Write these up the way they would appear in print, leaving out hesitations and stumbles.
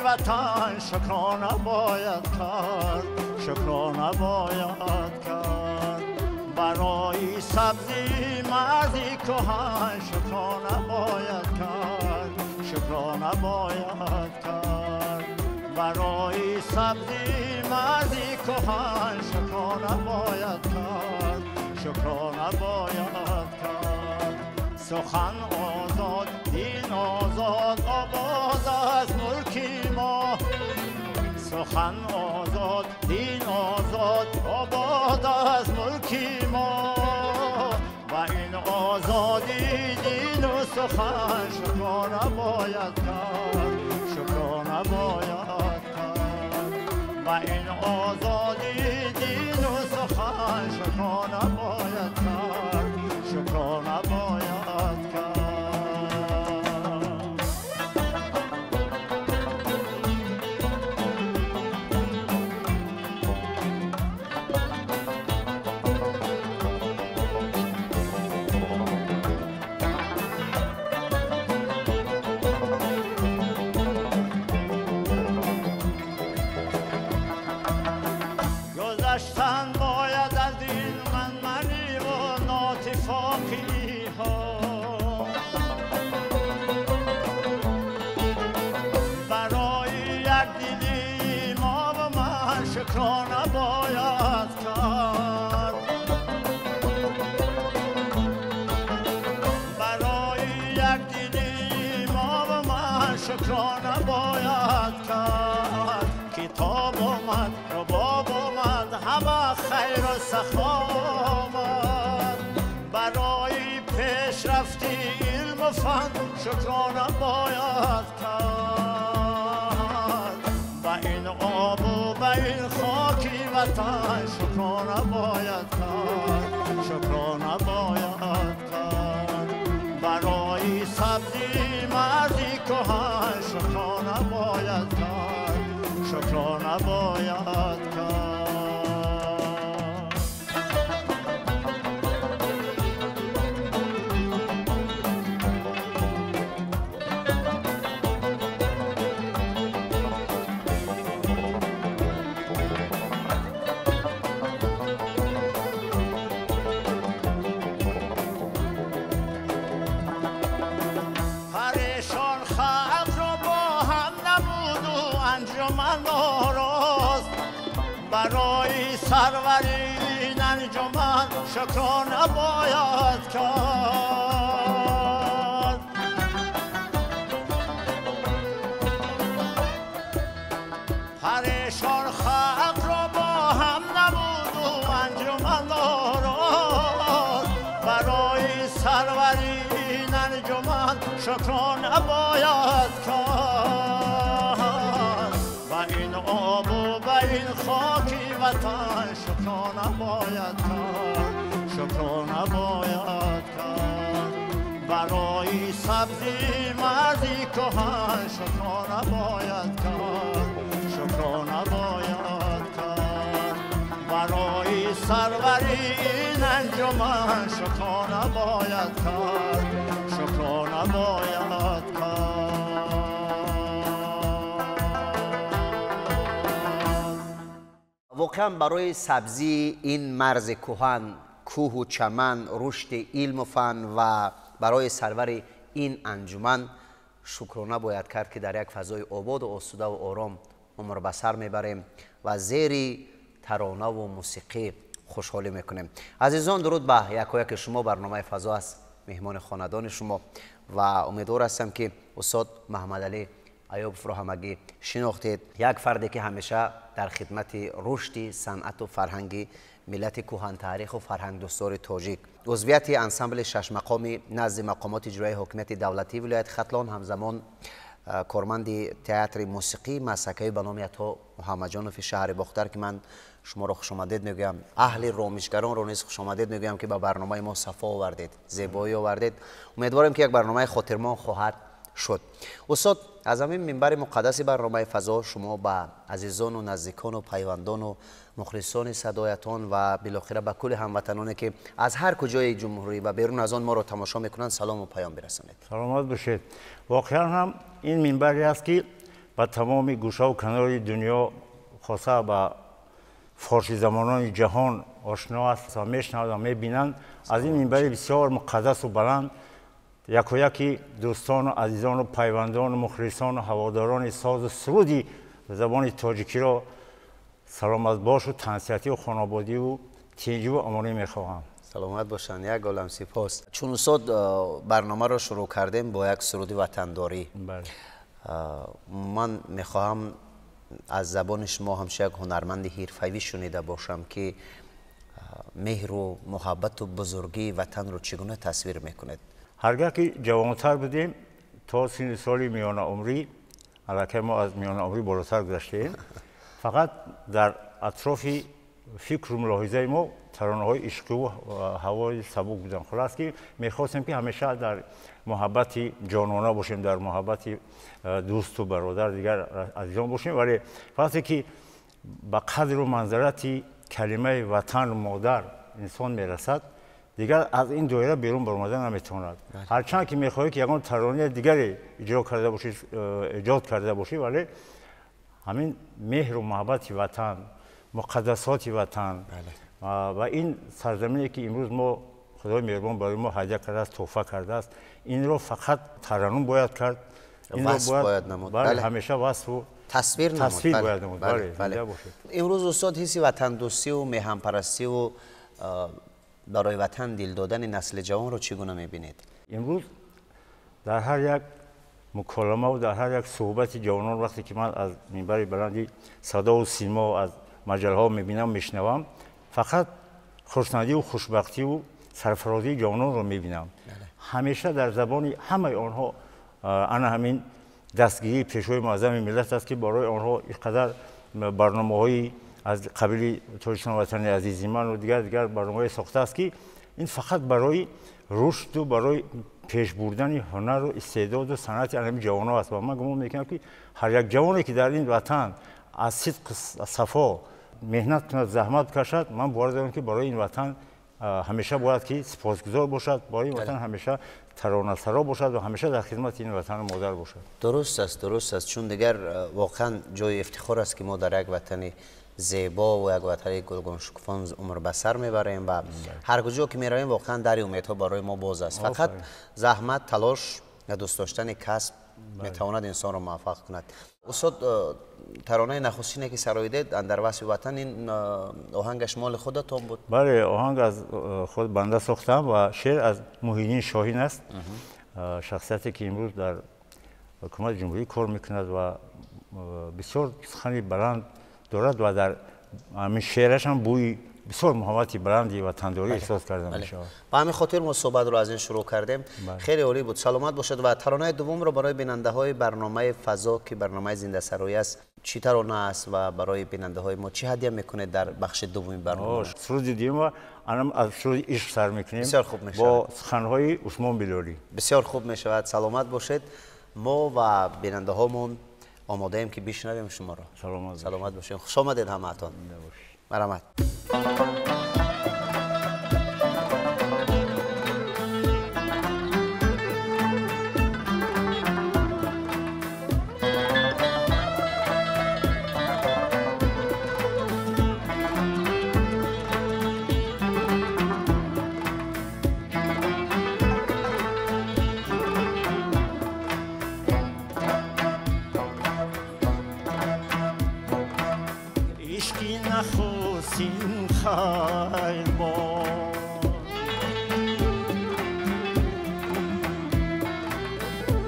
وطن شکرانه باید کرد، شکرانه باید کرد برای سبزی مرزی کهن، شکرانه باید کرد، شکرانه باید کرد برای سبزی مرزی کهن، شکرانه باید کرد، شکرانه باید کرد سخن آزاد، دین آزاد، آباد از ملکی ما، سخن آزاد، دین آزاد، آباد از ملکی ما و این آزادی دین و سخن شکرانه باید کرد، شکرانه باید کرد و این آزادی دین و سخن شکرانه باید کرد، شکرانه باید گذشتن باید از این منی و ناتفاقی ها، برای یک دلی ما و من شکرانه باید کرد، برای یک دلی ما و من شکرانه باید کرد. کتاب آمد، رباب آمد، همه خیر و سخا آمد برای پیشرفتی علم و فن شکرانه باید کرد و این آب و به این خاکی وطن شکرانه باید کرد، شکرانه باید کرد برای سبزی مرزی کهن شکرانه باید کرد، شکرانه باید کرد. پریشان خلق رو با هم نبود و انجمن ناراست برای سروری این انجمن شکرانه باید کرد. پریشان خلق رو با هم نبود و انجمن ناراست برای سروری این انجمن شکرانه باید کرد و این آب و به این خاکی وطن شکرانه باید کرد، شکرانه باید کرد برای سبزی مرزی کهن شکرانه باید کرد، شکرانه باید کرد برای سروری این انجمن شکرانه باید کرد، شکرانه باید کرد. واقعا برای سبزی این مرز کهن، کوه و چمن، رشد علم و فن و برای سرور این انجمن شکرانه باید کرد که در یک فضای آباد و آسوده و آرام عمر به سر میبریم و زیر ترانه و موسیقی خوشحالی میکنیم. عزیزان درود به یکایک شما، برنامه فضا است مهمان خاندان شما و امیدوار هستم که استاد محمد علی ایوب را همگی شناختید. یک فردی که همیشه در خدمت رشد صنعت و فرهنگ ملت کهن تاریخ و فرهنگ دستور تاجیک. عضویت انسامبل 6 مقامی نزد مقامات اجرایی حکومت دولتی ولایت ختلان همزمان کارمند تئاتر موسیقی مسکه‌ای به نام عطا محمد جانوف شهر باختر که من شما را خوش آمدید میگویم، اهل رامشگران را نیز خوش آمدید میگویم که به برنامه ما صفا آوردید، زیبایی آوردید. امیدوارم که یک برنامه خاطرمان خواهد شد. استاد، از همین منبر مقدس برنامه فضا شما به عزیزان و نزدیکان و پیوندان و مخلصان صدایتان و بالاخره به کل هموطنانی که از هر کجای جمهوری و بیرون از آن ما را تماشا میکنند سلام و پیام برسانید. سلامت باشید. واقعا هم این منبری است که به تمام گوشه و کنار دنیا خاصه به فارسی زبانان جهان آشنا است و میشنوند و میبینند. از این منبر بسیار مقدس و بلند یک و یکی دوستان و عزیزان و پیوندان و مخلصان و هواداران ساز و سرودی زبان تاجیکی را سلامت باش و تنسیتی و خانوادگی و تیجی و امانی میخواهم. سلامت باشند. یک عالم سپاس. چون استاد برنامه را شروع کردیم با یک سرود وطنداری. بله. من میخواهم از زبان شما همشه یک هنرمند حرفه‌ای شنیده باشم که مهر و محبت و بزرگی وطن رو چگونه تصویر میکنید؟ هرگاه که جوانتر بودیم تا سن سالی میانه عمری، البته ما از میانه عمری بالاتر گذشتیم، فقط در اطراف فکر و ملاحظه ما ترانه‌های عشقی و هوای سبک بودن. خلاص که میخواستیم که همیشه در محبت جانانه باشیم، در محبت دوست و برادر دیگر عزیزان باشیم، ولی وقتی که به قدر و منزلت کلمه وطن و مادر انسان میرسد دیگر از این دایره بیرون برآمدن نمیتواند. هرچند که میخواهی که یگان ترانه دیگری اجرا کرده باشی، ایجاد کرده باشی، ولی همین مهر و محبت وطن، مقدسات وطن و این سرزمینی که امروز ما خدای مهربان برای ما هدیه کرده است، تحفه کرده است، این رو فقط ترنم باید کرد، این رو باید نمود. بله. همیشه وصف و تصویر باید نمود. بله. امروز استاد حسی وطن دوستی و میهن پرستی و برای وطن دل دادن نسل جوان رو چگونه میبینید؟ امروز در هر یک مکالمه و در هر یک صحبت جوانان وقتی که من از منبر بلندی صدا و سیما و از مجله ها میبینم میشنوم، فقط خوشنودی و خوشبختی و سرفرازی جوانان رو میبینم. همیشه در زبان همه آنها انا همین دستگیری پیشوای معظم ملت است که برای آنها اینقدر برنامه‌های از قبیل تاجیکستان وطن عزیز من و دیگر برنامه‌های ساخته است که این فقط برای رشد و برای پیش بردن هنر و استعداد و صنعت همین جوانان است. و من گمان میکنم که هر یک جوانی که در این وطن از صدق صفا مهنت کند، زحمت کشد، من باور دارم که برای این وطن همیشه باید که سپاسگزار باشد، برای این وطن همیشه ترانه سرا باشد و همیشه در خدمت این وطن مادر باشد. درست است، چون دیگر واقعا جای افتخار است که ما در یک وطن زیبا و یک وطن گلگون شکوفان عمر به سر میبریم و هر کجا که میرویم واقعا در امیدها برای ما باز است. فقط زحمت، تلاش و دوست داشتن کسب میتواند انسان را موفق کند. استاد، ترانه نخستینی که سراییده در وصف وطن، این آهنگش مال خودتون بود؟ بله، آهنگ از خود بنده ساختم و شعر از محیدین شاهین است، شخصیتی که امروز در حکومت جمهوری کار میکند و بسیار سخنی بلند دارد و در همین شعرش هم بوی بسیار محبت بلندی و تنداری احساس کردم. با همین خاطر ما صحبت رو از این شروع کردیم. خیلی عالی بود. سلامت باشد. و ترانه دوم رو برای بیننده های برنامه فضا که برنامه زنده سرایی است چی ترانه است و برای بیننده های ما چی هدیه میکنه در بخش دوم برنامه؟ سرود دیدیم و الان از سرود عشق سر میکنیم. بسیار خوب میشه با سخنهای عثمان بلوری. بسیار خوب میشود. سلامت باشید. ما و بیننده هامون آماده ایم که بشنویم شما را. سلامت باشید. خوش آمدید همتون. مرحمت.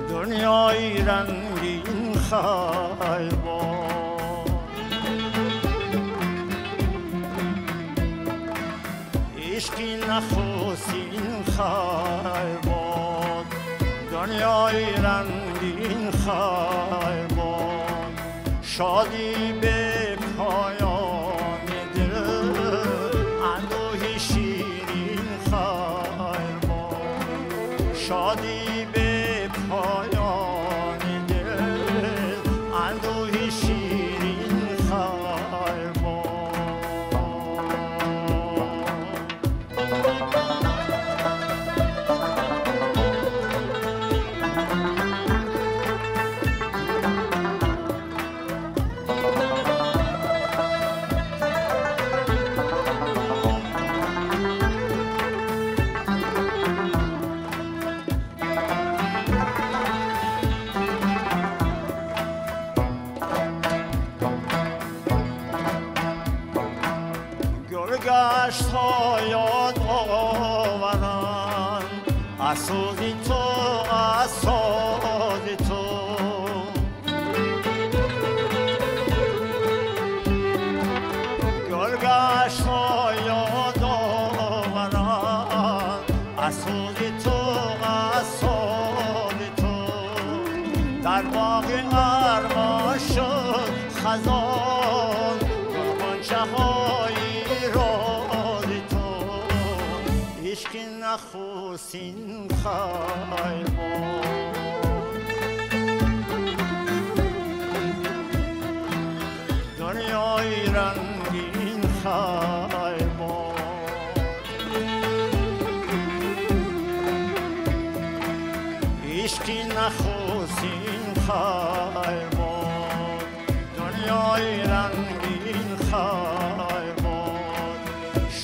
دنیای رنگین خیل عشقی نخستین خیر باد دنیای رنگین خیر باد شادی به پایان دل اندوهی شیرین خیر باد شادی به پایان دل اندوهی شیرین خیر باد گشت ها یاد آورند از سوزی تو از ساز تو گل گشت ها یاد آورند از سوزی تو از ساز تو در باغ ارما شد خزان غنچه های عشقی نخستین خیر باد دنیای رنگین خیر باد عشقی نخستین خیر باد دنیای رنگین خیر باد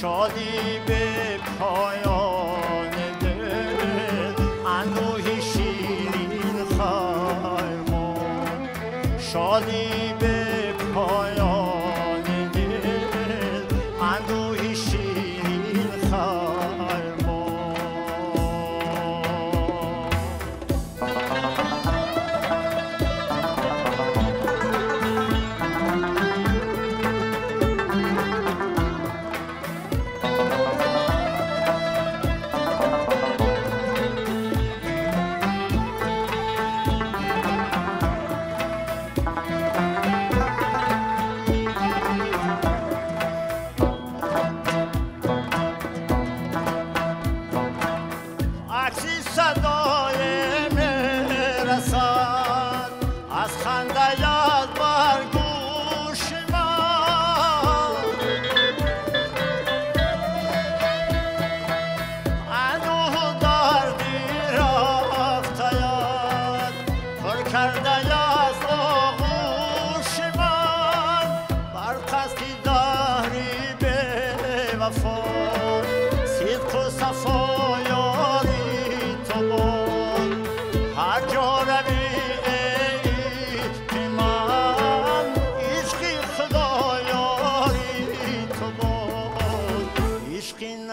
شادی به پایان دل اندوهی شیرین خیر باد شادی به پایان دل اندوهی شیرین خیر باد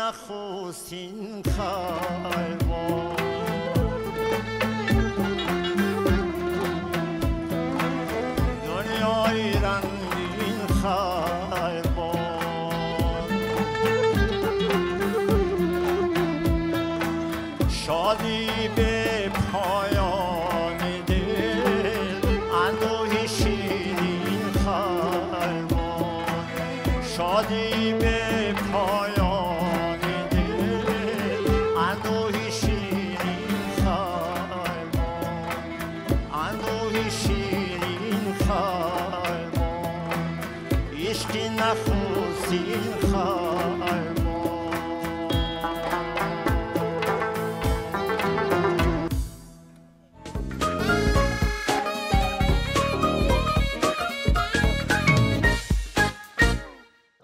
نخستین خیر باد دنیای رنگین خیر باد شادی به پایان دل اندوهی شیرین خیر باد شادی به پایان عشقی نخستین خیر باد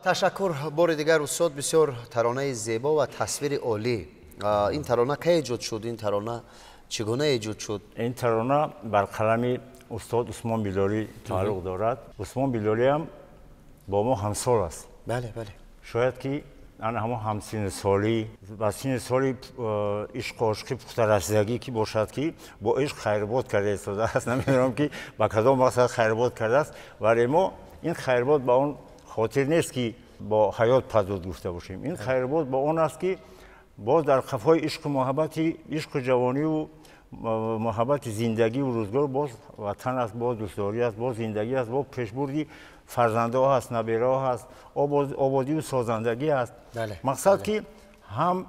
تشکر بار دیگر استاد بسیار ترانه زیبا و تصویر عالی این ترانه کی ایجاد شد این ترانه چگونه ایجاد شد این ترانه بر قلم استاد عثمان بیلاری تعلق دارد عثمان بیلاری هم با ما همسال است بله بله شاید که همه همسین سالی و سین سالی عشق و عشقی پخترسیدگی که باشد که با عشق خیرباد کرده ایستاده است نمیدونم که با کدام مقصد خیرباد کرده است ولی ما این خیرباد با اون خاطر نیست که با حیات پدود گفته باشیم. این خیرباد با اون است که باز در قفای عشق محبتی، عشق جوانی و محبت زندگی و روزگار باز وطن است، باز دوستداری است، باز زندگی است، باز پیشبردی فرزنده ها هست، نبیره ها هست، آبادی و سازندگی است. مقصد که هم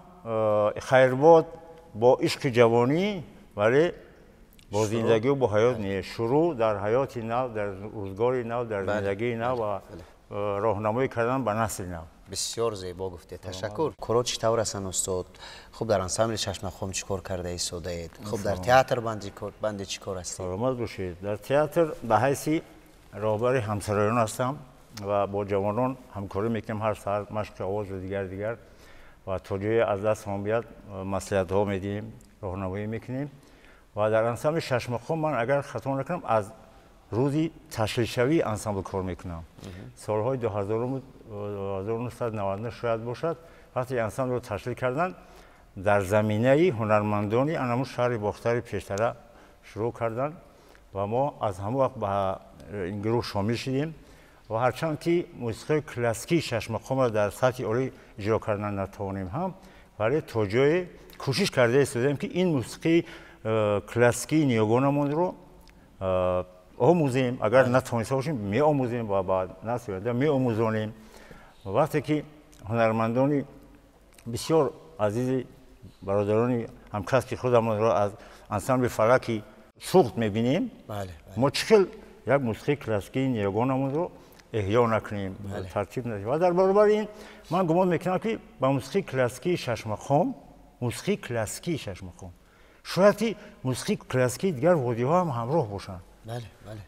خیرباد با عشق جوانی ولی با زندگی و با حیات نیست. شروع در حیات نو، در روزگار نو، در زندگی نو و راهنمایی کردن به نسل نو. بسیار زیبا گفته، تشکر. کورو چطور هستن استاد؟ خوب در انسامبل چشم خم چیکار کرده ایستادید؟ خوب در تئاتر بند چیکار هستید؟ سلامت باشید. در تئاتر به حیث راهبر همسرایان هستم و با جوانان همکاری میکنیم، هر ساعت مشق آواز و دیگر و تا جای از دست هم بیاد مصلحت ها میدیم، راهنمایی میکنیم. و در انسامبل چشم خم من اگر خطا نکنم از روزی تشکیل شوی انسامبل کار میکنم. سالهای 1999 شاید باشد وقتی انسامبل رو تشکیل کردن در زمینه هنرمندانی انمو شهر باختر پیشتره شروع کردن و ما از همون وقت به این گروه شامل شدیم و هرچند که موسیقی کلاسیکی چشم خم را در سطح عالی اجرا کردن نتوانیم هم ولی تا جای کوشش کرده ایستادیم که این موسیقی کلاسیکی نیوگانمون رو آموزیم. اگر نتوانسته باشیم می آموزیم و بعد نسل آینده می آموزانیم. وقتی که هنرمندانی بسیار عزیز برادرانی همکسب خودمان را از انسامبل فلکی سوخت میبینیم، ما چقدر یک موسیقی کلاسیکی نیوگانمون رو احیا نکنیم، ترتیب ندیم. و در برابر این من گمان میکنم که با موسیقی کلاسیکی چشم خم، موسیقی کلاسیکی چشم خم شاید موسیقی کلاسیکی دیگر وادی ها هم همراه باشن.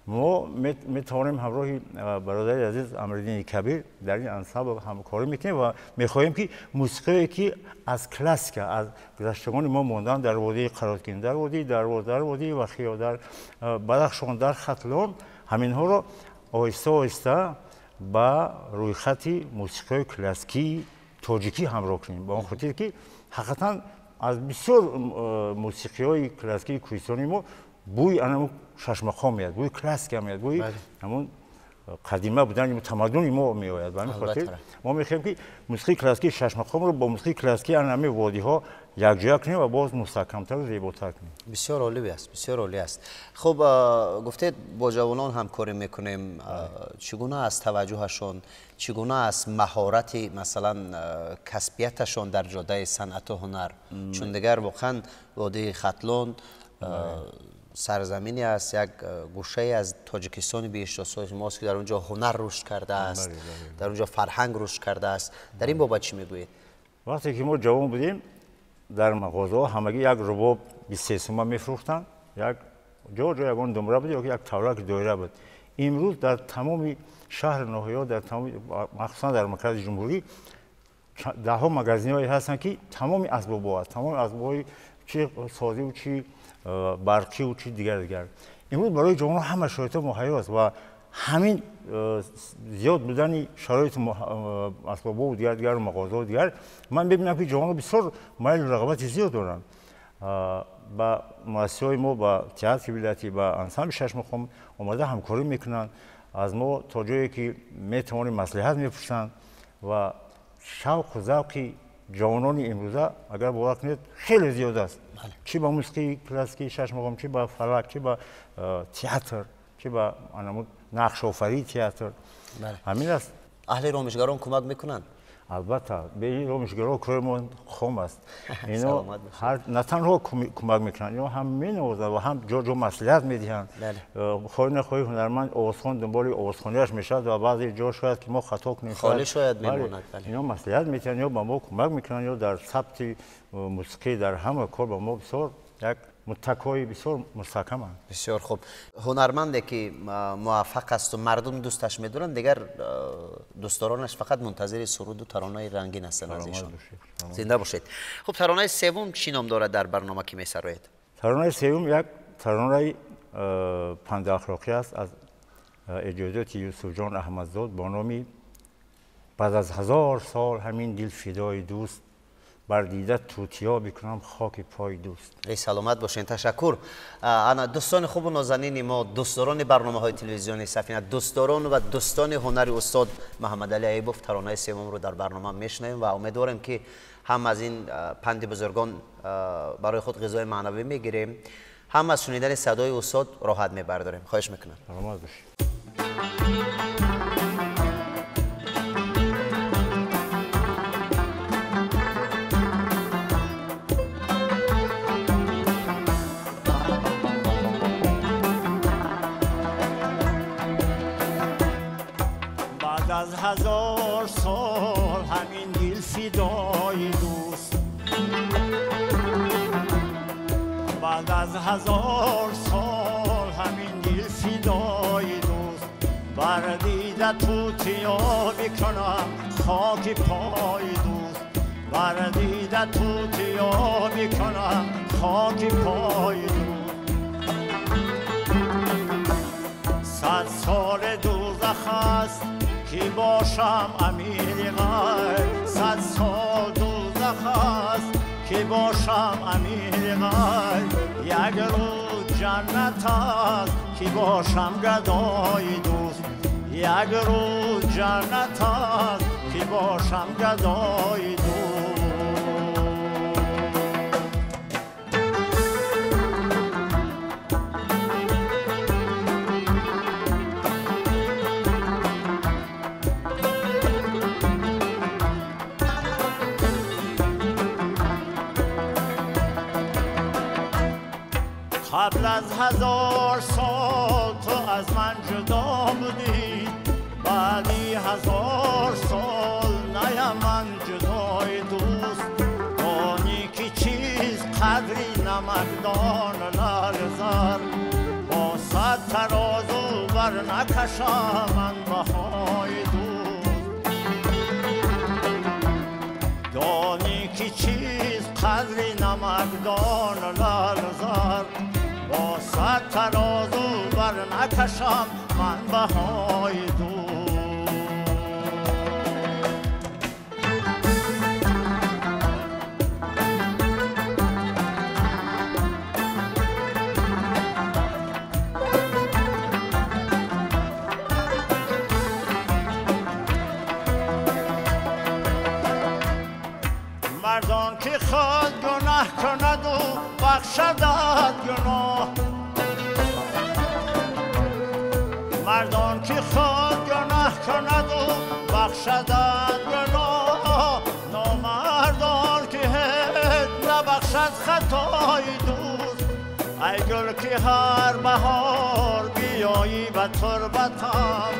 ما میتوانیم همراه برادر عزیز امرالدین کبیر در این انسامبل همکاری میکنیم و میخواهیم که موسیقی که از کلاسیک از گذشتگان ما موندن در وادی قراتگین، در وادی وخیا، در بدخشان، در ختلان، همین ها رو آهسته آهسته با روی خط موسیقی کلاسیکی تاجیکی همراه کنیم. با اون خاطر که حقیقتا از بسیار موسیقی های کلاسیکی کوهستانی ما بوی انمو چشم خم میاد، بوی کلاسیک میاد، بوی همون قدیمه بودن تمدن ما میآید. به خاطر ما میخوایم که موسیقی کلاسیکی چشم خم رو با موسیقی کلاسیکی انمی وادی ها یکجا کنیم و باز مستحکم‌تر و زیباتر کنیم. بسیار عالی است، بسیار عالی است. خب گفتید با جوانان همکاری میکنیم، چگونه از توجهشون، چگونه از مهارت مثلا کسبیتشون در جاده صنعت و هنر، چون دیگر واقعا وادی ختلان سرزمینی است، یک گوشه از تاجیکستان بیشتر ماست که در اونجا هنر رشد کرده است، در اونجا فرهنگ رشد کرده است. در این بابت چی میگویید؟ وقتی که ما جوان بودیم در مغازه همگی یک رباب 23 تومان میفروختن، یک جا یگان دمره بود یا یک تولک دایره بود. امروز در تمام شهر ناحیه، در تمام مخصوصا در مرکز جمهوری ده ها مغازین‌هایی هستن که تمام اسباب‌ها، تمام اسباب‌های چی سازی و چی برقی و چی دیگر امروز برای جوانان همه شرایط مهیا است و همین زیاد بودن شرایط اسباب و دیگر مغازه و دیگر من ببینم که جوانان بسیار میل و رغبت زیاد دارن. با مؤسسه‌های ما با تئاتر ولایتی با انسامبل چشم خم اومده همکاری میکنن، از ما تا جایی که میتوانیم مصلحت میپرسن و شوق و ذوق جوانان امروزه اگر باور کنید خیلی زیاد است. چی با موسیقی کلاسیکی چشم خم، چی با فلک، چی با تئاتر، چی با نقش آفرینی تئاتر. همین است. اهل رامشگران کمک میکنن؟ البته به این رامشگران کارمون خام است. اینا نه تنها کمک میکنن، اینا هم مینوازن و هم جا مصلحت میدهند. خواهی نخواهی هنرمند آوازخوان دنبال آوازخوانیش میشد و بعضی جا شاید که ما خطا کنیم خالی شاید میموند. اینا مصلحت میدن یا به ما کمک میکنن یا در ثبت موسیقی در همه کار به ما بسیار یک متکای بسیار مستحکم است. بسیار خوب. هنرمندی که موفق است و مردم دوستش میدارن، دیگر دوستدارانش فقط منتظر سرود و ترانه رنگین هستند از ایشان. زنده باشید. خب ترانه سوم چی نام دارد در برنامه که میسرایید؟ ترانه سوم یک ترانه پند اخلاقی است از اجازات یوسف جان احمدزاد با نام بعد از 1000 سال همین دل فدای دوست بر دیده توتیا بکنم خاک پای دوست. ای سلامت باشین. تشکر. انا دوستان خوب و نازنین ما، دوستداران برنامه‌های تلویزیونی سفینه، دوستداران و دوستان هنر استاد محمد علی ایوب، ترانه سوم رو در برنامه میشنویم و امیدوارم که هم از این پند بزرگان برای خود غذای معنوی میگیریم، هم از شنیدن صدای استاد راحت میبرداریم. خواهش میکنم. سلامت باشین. از 1000 سال همین دل فدای دوست، بعد از 1000 سال همین دل فدای دوست، بر دیده توتیا بکنم خاک پای دوست، بر دیده توتیا بکنم خاک پای دوست. 100 سال دوزخ است که باشم امیر غیب، 100 سال دوزخ است که باشم امیر غیب، یک روز جنت است که باشم گدای دوست، یک روز جنت است که باشم گدای دوست. قبل از 1000 سال تو از من جدا بودی، بعدی 1000 سال نیم من جدای دوست، دانی که چیز قدری نمکدان لرزر، با 100 ترازو بر نکشم من بهای دوست، دانی که چیز قدری نمکدان لرزر، با 100 ترازو بر نکشم من بهای دوست. مردان که خود گناه کند و بخشدت گناه، مردان که خود گناه کند و بخشدت گناه، نامردان که هیچ نبخشد خطای دوست، ای گل که هر بهار بیایی به تربتم،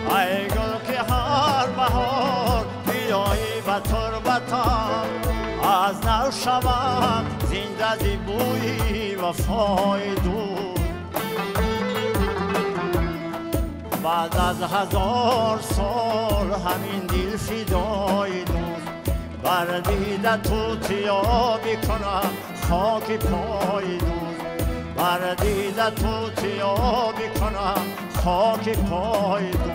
ای گل که هر بهار بیایی به تربتم، از نو شوم زنده زی بوی وفای دوست، بعد از 1000 سال همین دل فدای دوست، بر دیده توتیا بکنم خاک پای دوست، بر دیده توتیا بکنم خاک پای دوست.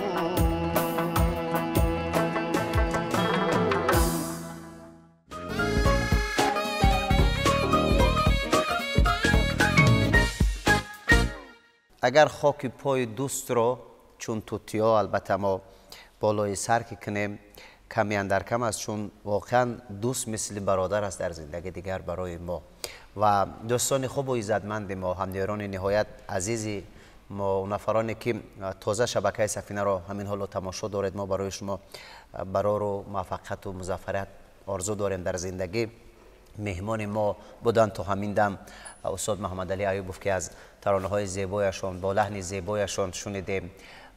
اگر خاک پای دوست رو چون توتیا البته ما بالای سر که کنیم کمی اندر کم است، چون واقعا دوست مثل برادر است در زندگی دیگر برای ما و دوستان خوب و عزتمند ما، همدیران نهایت عزیزی ما، نفرانی که تازه شبکه سفینه را همین حال تماشا دارید، ما برای شما برا رو موفقیت و مظفرت آرزو داریم در زندگی. مهمان ما بودن تا همین دم استاد محمد علی ایوب که از ترانه های زیبایشان با لحن زیبایشان شنیدیم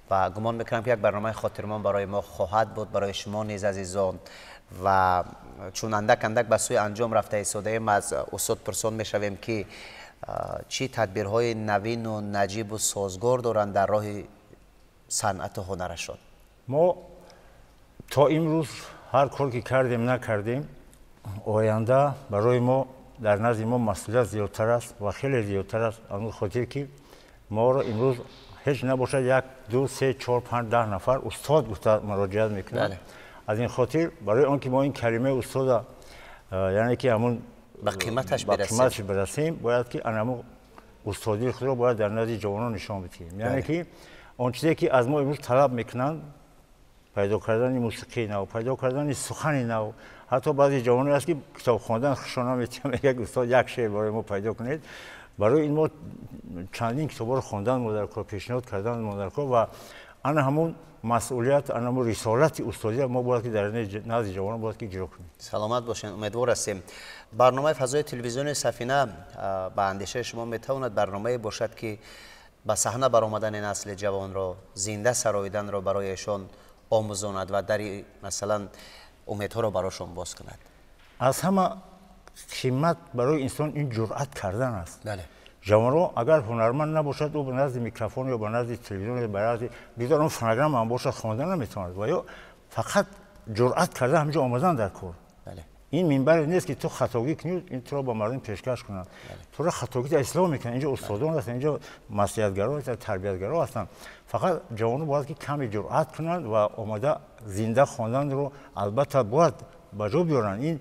و گمان میکنم که یک برنامه خاطرمان برای ما خواهد بود، برای شما نیز عزیزان. و چون اندک اندک به سوی انجام رفته ایستاده ایم، از استاد پرسان میشویم که چی تدبیرهای نوین و نجیب و سازگار دارند در راه صنعت و هنرشان. ما تا امروز هر کار که کردیم نکردیم، آینده برای ما در نزد ما مسئولیت زیادتر است و خیلی زیادتر است، اون خاطر که ما را امروز هیچ نباشد 1 2 3 4 5 10 نفر استاد مراجعت میکنند. از این خاطر برای آنکه ما این کلمه استاد یعنی که همون به قیمتش برسیم باید که انمو استادی خود رو باید در نزد جوانان نشان بدیم. یعنی که آن چیزی که از ما امروز طلب میکنن پیدا کردن موسیقی نو، پیدا کردن سخن نو، حتی بعضی جوانان هست که کتاب خواندن خوششون میاد یک استاد یک شعر برای ما پیدا کنید. برای این ما چندین کتاب رو خواندن مدرکا پیشنهاد کردن مدرکا و آن همون مسئولیت آن همون رسالت استادی ما باید که در نزد جوانان باید که اجرا کنیم. سلامت باشین، امیدوار هستیم. برنامه فضای تلویزیون سفینه به اندیشه شما میتواند برنامه باشد که به صحنه برآمدن نسل جوان را زنده سراییدن را برایشان آموزاند و در مثلا امیدها را برایشان باز کند. از همه قیمت برای انسان این جرأت کردن است. بله. جوان اگر هنرمند نباشد او به نزد میکروفون یا به نزد تلویزیون یا به نزد بیدار اون فناگرام هم باشد خواندن نمیتواند و یا فقط جرأت کرده همینجا آمدن در کار. بله. این منبر نیست که تو خطاگی کنی این تو را با مردم پیشکش کنند. تو را خطاگی اصلاح میکنن. اینجا استادان هستن، اینجا مسئولیتگرا هستن، تربیتگرا هستن. فقط جوانان باید که کمی جرأت کنند و آماده زنده خواندن رو البته باید به جا بیارن. این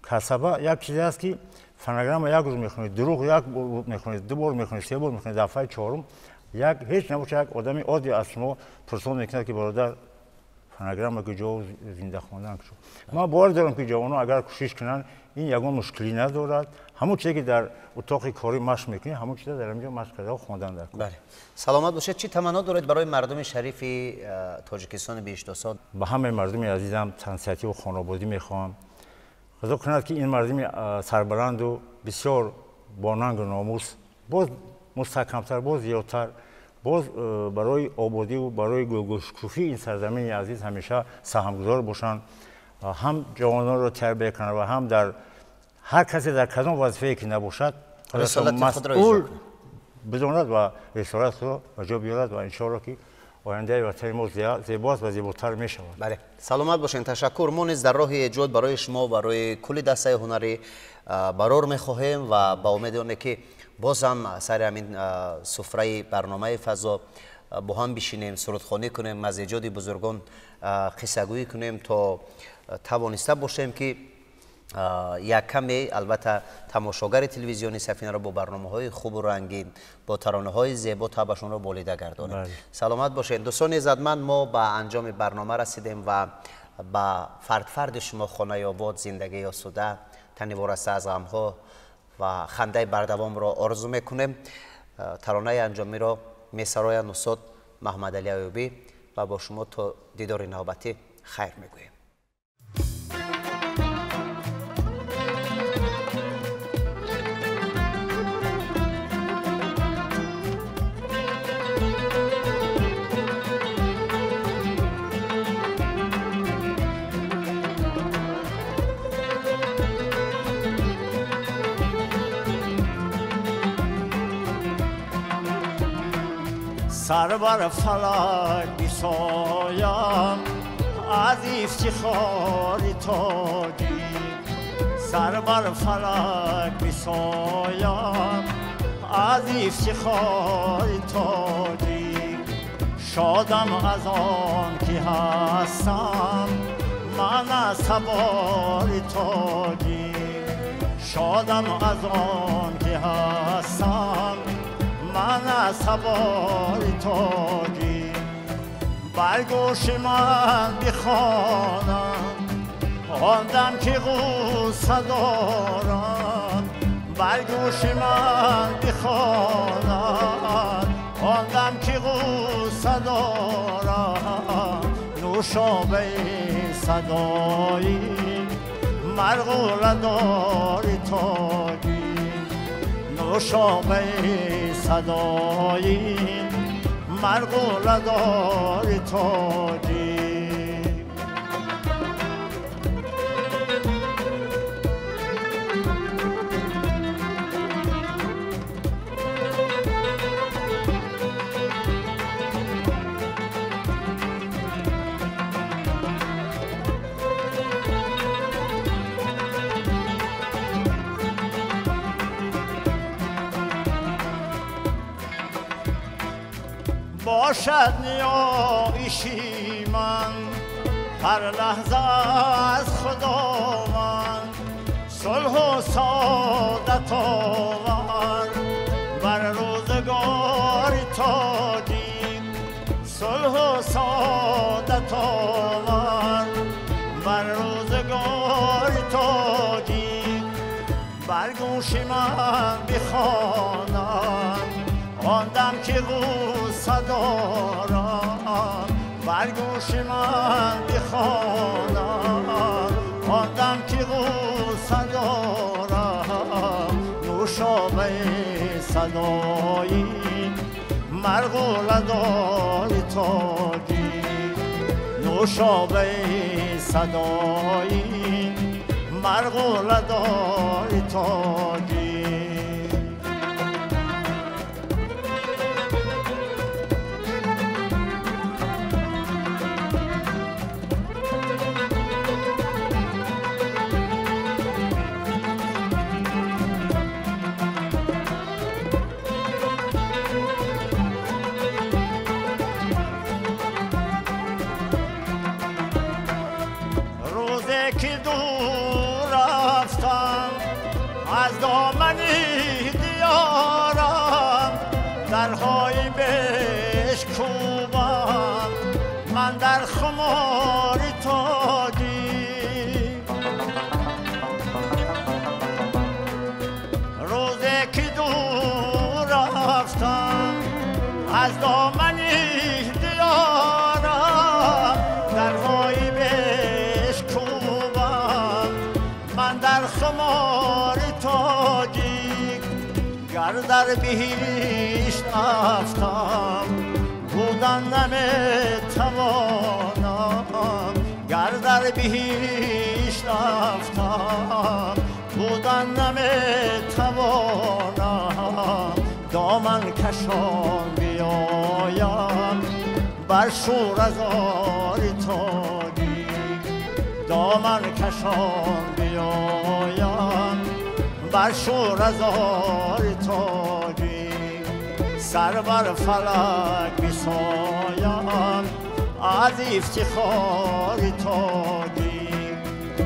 کسبه یک چیزی است که فناگرام یک روز میخونید، دروغ یک بار میخونید، دو بار میخونید، سه بار میخونید، دفعه چهارم یک هیچ نباشه یک آدمی عادی از شما پرسان میکنه که برادر فناگرام که جو زنده خواندن شد. ما باور دارم که جوانان اگر کوشش کنن این یگان مشکلی ندارد. همون چیزی که در اتاق کاری مشق میکنید همون چیزا در اینجا مشق کرده و خواندن در. بله. سلامت باشید. چی تمنا دارید برای مردم شریف تاجیکستان 22 سال؟ به همه مردم عزیزم تنصیحاتی و خانوادگی میخوام خدا کند که این مردم سربلند و بسیار با ننگ و ناموس باز مستحکمتر باز زیادتر باز برای آبادی و برای گلگشکوفی این سرزمین عزیز همیشه سهمگذار باشند، هم جوانان را تربیت کنند و هم در هر کسی در کدام وظیفه‌ای که نباشد مسئول بداند و رسالت خود را به جا بیارد و انشاءالله که آینده وطن ما زیباست و زیباتر می شود. بله. سلامت باشین. تشکر. ما نیز در راه ایجاد برای شما برای کل دسته هنری برار می‌خواهیم و با امید آنه که باز هم سر همین سفره برنامه فضا با هم بشینیم، سرودخوانی کنیم، از ایجاد بزرگان قصه گویی کنیم تا توانسته باشیم که یک کمی البته تماشاگر تلویزیونی سفینه را با برنامه‌های خوب و رنگین با ترانه‌های زیبا طبعشون را بالیده گردانیم. سلامت باشید. دوستان عزتمند، ما به انجام برنامه رسیدیم و با فرد شما خانه آباد، زندگی آسوده، تنی وارسته از غم‌ها و خنده بردوام را آرزو میکنیم. ترانه انجامی را میسرایند استاد محمد علی ایوبی و با شما تا دیدار نوبتی خیر میگوییم. سر بر فلک بیسایم از افتخار تاجی، سر بر فلک بیسایم از افتخار تاجی. شادم از آن که هستم من از سوار تاجی، شادم از آن که هستم من از سوار تاجی. بر گوش من بخوانم آن دم که غصه دارم، بر گوش من بخوانم آن دم که غصه دارم. نوشابه صدایی مرغوله داری تاجی، نوشابه صدایی مرغوله داری تاجی. باشد نیایشی من هر لحظه از خدا من، آور بر روزگاری تاجی صلح و سعادت آور بر روزگاری تاجی بر گوش من بخوانم آن دم که غوصه دارم بر گوش من بخوانم آن دم که غوصه دارم نوشابه صدایی مرغوله داری تاجی نوشابه صدایی مرغوله داری تاجی که دور رفتم از دامن دیارم درهای بشکوبم من در خمار تاجی روزی که دور رفتم از دامن دیارم درهای من در خمار تاجی گر در بهشت رفتم بودن نمیتوانم گر در بهشت رفتم بودن نمیتوانم دامن کشان بیایم بر شور ازار تاجی دامن کشان بیایم بر شور ازار تاجی سر بر فلک بسایم از افتخار تاجی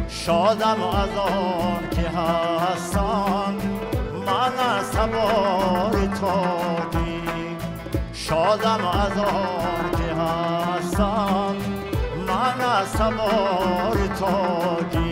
شادم از آن که هستم من از سوار تاجی شادم از آن که هستم من از سوار تاجی